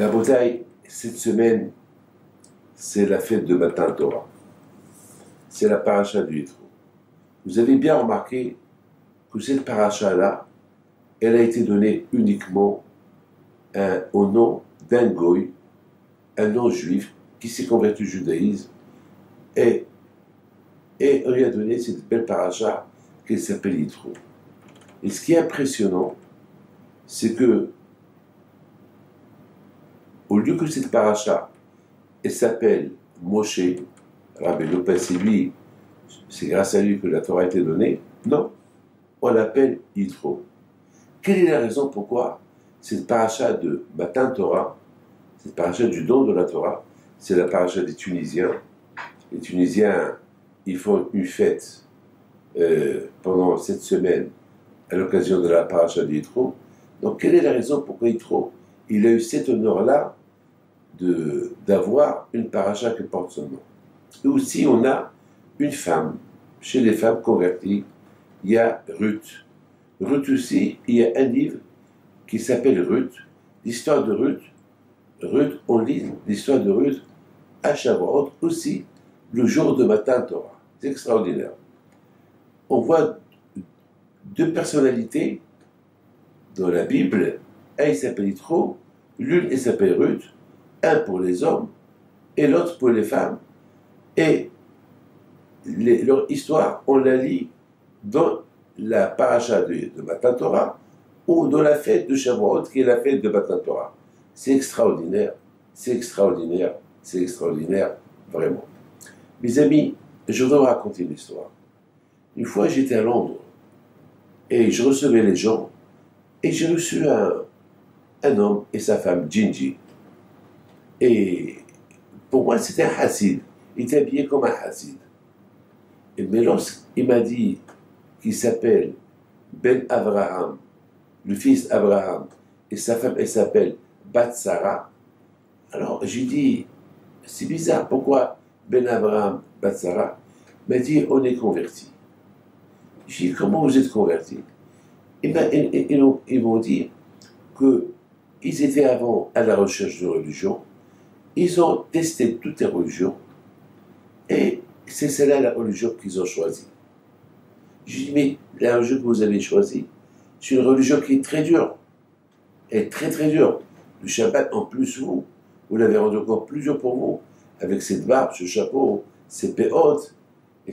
La bataille, cette semaine, c'est la fête de Matan Torah. C'est la paracha du Yitro. Vous avez bien remarqué que cette paracha-là, elle a été donnée uniquement au nom d'un goy, un non-juif, qui s'est converti au judaïsme, et on lui a donné cette belle paracha qui s'appelle Yitro. Et ce qui est impressionnant, c'est que, au lieu que cette paracha, elle s'appelle Moshe, Rabbi Lopez, c'est lui, c'est grâce à lui que la Torah a été donnée, non, on l'appelle Yitro. Quelle est la raison pourquoi cette paracha de Matan Torah, cette paracha du don de la Torah, c'est la paracha des Tunisiens. Les Tunisiens, ils font une fête pendant cette semaine à l'occasion de la paracha de Yitro. Donc, quelle est la raison pourquoi Yitro, il a eu cet honneur-là d'avoir une paracha qui porte son nom. Et aussi, on a une femme. Chez les femmes converties, il y a Ruth. Ruth aussi, il y a un livre qui s'appelle Ruth, l'histoire de Ruth. Ruth, on lit l'histoire de Ruth à Shavuot, aussi le jour de Matan Torah. C'est extraordinaire. On voit deux personnalités dans la Bible. Un, il s'appelle Yitro, l'une, il s'appelle Ruth, un pour les hommes et l'autre pour les femmes. Et leur histoire, on la lit dans la paracha de Matan Torah ou dans la fête de Shavuot, qui est la fête de Matan Torah. C'est extraordinaire, c'est extraordinaire, c'est extraordinaire, vraiment. Mes amis, je voudrais vous raconter une histoire. Une fois, j'étais à Londres et je recevais les gens et j'ai reçu un homme et sa femme, Gingy. Et pour moi, c'était un hassid. Il était habillé comme un hassid. Mais lorsqu'il m'a dit qu'il s'appelle Ben Abraham, le fils Abraham, et sa femme, elle s'appelle Bat Sarah, alors j'ai dit, c'est bizarre, pourquoi Ben Abraham, Bat Sarah? Il m'a dit, on est convertis. J'ai dit, comment vous êtes convertis? Ils m'ont dit qu'ils étaient avant à la recherche de religion, ils ont testé toutes les religions, et c'est celle-là la religion qu'ils ont choisie. J'ai dit, mais la religion que vous avez choisie, c'est une religion qui est très dure. Elle est très très dure. Le Shabbat, en plus, vous l'avez rendu encore plus dur pour vous, avec cette barbe, ce chapeau, ces péotes, et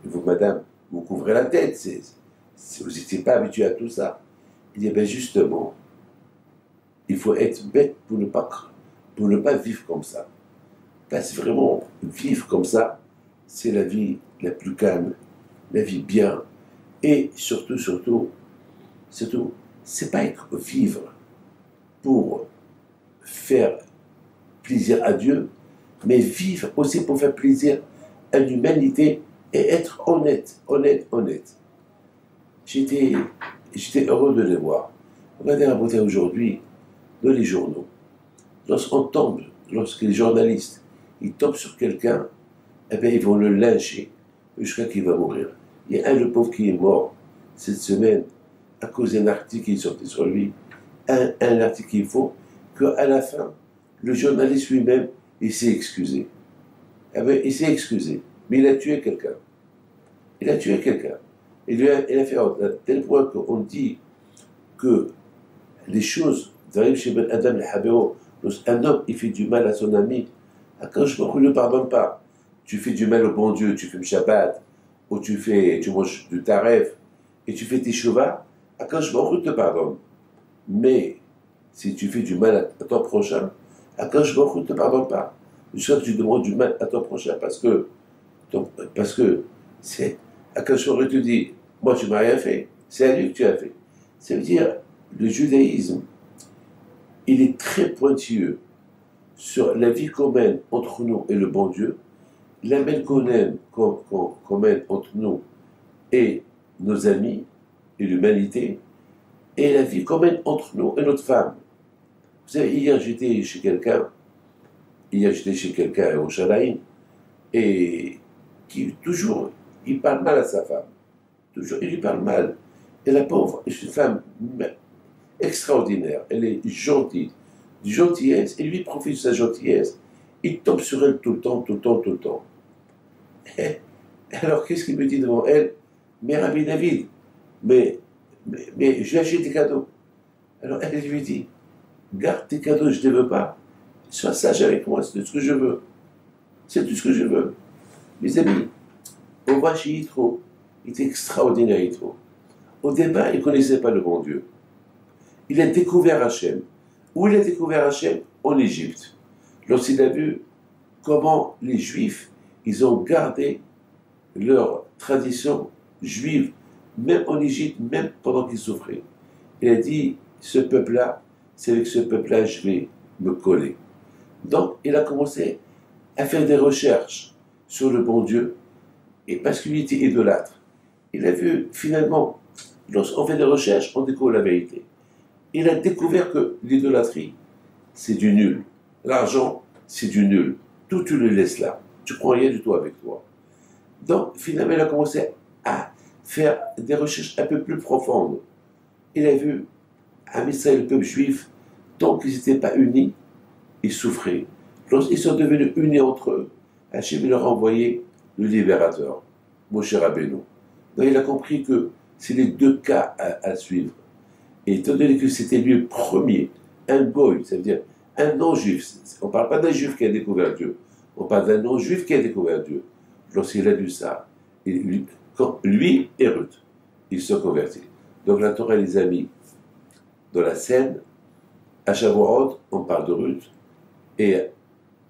vous, madame, vous couvrez la tête, vous n'étiez pas habitué à tout ça. Il dit, ben justement, il faut être bête pour ne pas vivre comme ça. Parce que vraiment, vivre comme ça, c'est la vie la plus calme, la vie bien. Et surtout, c'est pas vivre pour faire plaisir à Dieu, mais vivre aussi pour faire plaisir à l'humanité et être honnête. J'étais heureux de les voir. Regardez la beauté aujourd'hui dans les journaux. Lorsque les journalistes ils tombent sur quelqu'un, eh bien, ils vont le lyncher jusqu'à qu'il va mourir. Il y a le pauvre qui est mort cette semaine à cause d'un article qui est sorti sur lui. Un article qu'il faut qu'à la fin, le journaliste lui-même, il s'est excusé. Eh bien, il s'est excusé, mais il a tué quelqu'un. Il a fait à tel point qu'on dit que les choses, chez Ben Adam le Habero, un homme, il fait du mal à son ami, Akadosh Baruch Hu ne pardonne pas. Tu fais du mal au bon Dieu, tu fais le Shabbat, ou tu manges du taref, et tu fais tes shuvah, Akadosh Baruch Hu te pardonne. Mais, si tu fais du mal à ton prochain, Akadosh Baruch Hu ne te pardonne pas. Jusqu'à ce que tu demandes du mal à ton prochain, parce que c'est Akadosh Baruch Hu te dit, moi tu m'as rien fait, c'est à lui que tu as fait. Ça veut dire, le judaïsme, il est très pointilleux sur la vie qu'on mène entre nous et le bon Dieu, la vie qu'on mène entre nous et nos amis et l'humanité, et la vie qu'on mène entre nous et notre femme. Vous savez, hier j'étais chez quelqu'un à Yerushalayim, et qui toujours, il parle mal à sa femme. Toujours, il lui parle mal. Et la pauvre, c'est une femme extraordinaire. Elle est gentille, de gentillesse, et lui profite de sa gentillesse. Il tombe sur elle tout le temps, tout le temps, tout le temps. Et alors, qu'est-ce qu'il me dit devant elle? Mais Rabbi David, mais je lui achète des cadeaux. Alors elle lui dit, garde tes cadeaux, je ne les veux pas. Sois sage avec moi, c'est tout ce que je veux. C'est tout ce que je veux. Mes amis, on va chez Yitro. Il est extraordinaire, Yitro. Au départ, il ne connaissait pas le bon Dieu. Il a découvert Hachem. Où il a découvert Hachem? En Égypte. Lorsqu'il a vu comment les Juifs, ils ont gardé leur tradition juive, même en Égypte, même pendant qu'ils souffraient. Il a dit, ce peuple-là, c'est avec ce peuple-là je vais me coller. Donc, il a commencé à faire des recherches sur le bon Dieu, et parce qu'il était idolâtre. Il a vu, finalement, lorsqu'on fait des recherches, on découvre la vérité. Il a découvert que l'idolâtrie, c'est du nul. L'argent, c'est du nul. Tout, tu le laisses là. Tu prends rien du tout avec toi. Donc, finalement, il a commencé à faire des recherches un peu plus profondes. Il a vu à Israël, le peuple juif, tant qu'ils n'étaient pas unis, ils souffraient. Lorsqu'ils sont devenus unis entre eux, Hachem leur a envoyé le libérateur, Moshe Rabbeinu. Donc il a compris que c'est les deux cas à suivre. Et étant donné que c'était lui le premier, un goy, ça veut dire un non-juif, on ne parle pas d'un juif qui a découvert Dieu, on parle d'un non-juif qui a découvert Dieu. Lorsqu'il a lu ça, lui et Ruth, ils se sont convertis. Donc la Torah les a mis dans la scène, à Shavuot, on parle de Ruth, et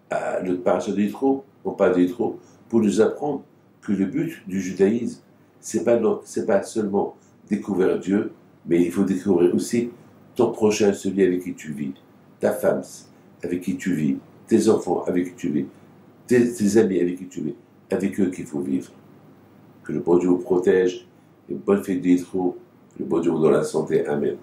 à le parasha de Yitro, on parle de Yitro, pour nous apprendre que le but du judaïsme, c'est pas seulement découvrir Dieu, mais il faut découvrir aussi ton prochain, celui avec qui tu vis, ta femme avec qui tu vis, tes enfants avec qui tu vis, tes amis avec qui tu vis, avec eux qu'il faut vivre. Que le bon Dieu vous protège, une bonne fête d'Yitro, que le bon Dieu vous donne la santé. Amen.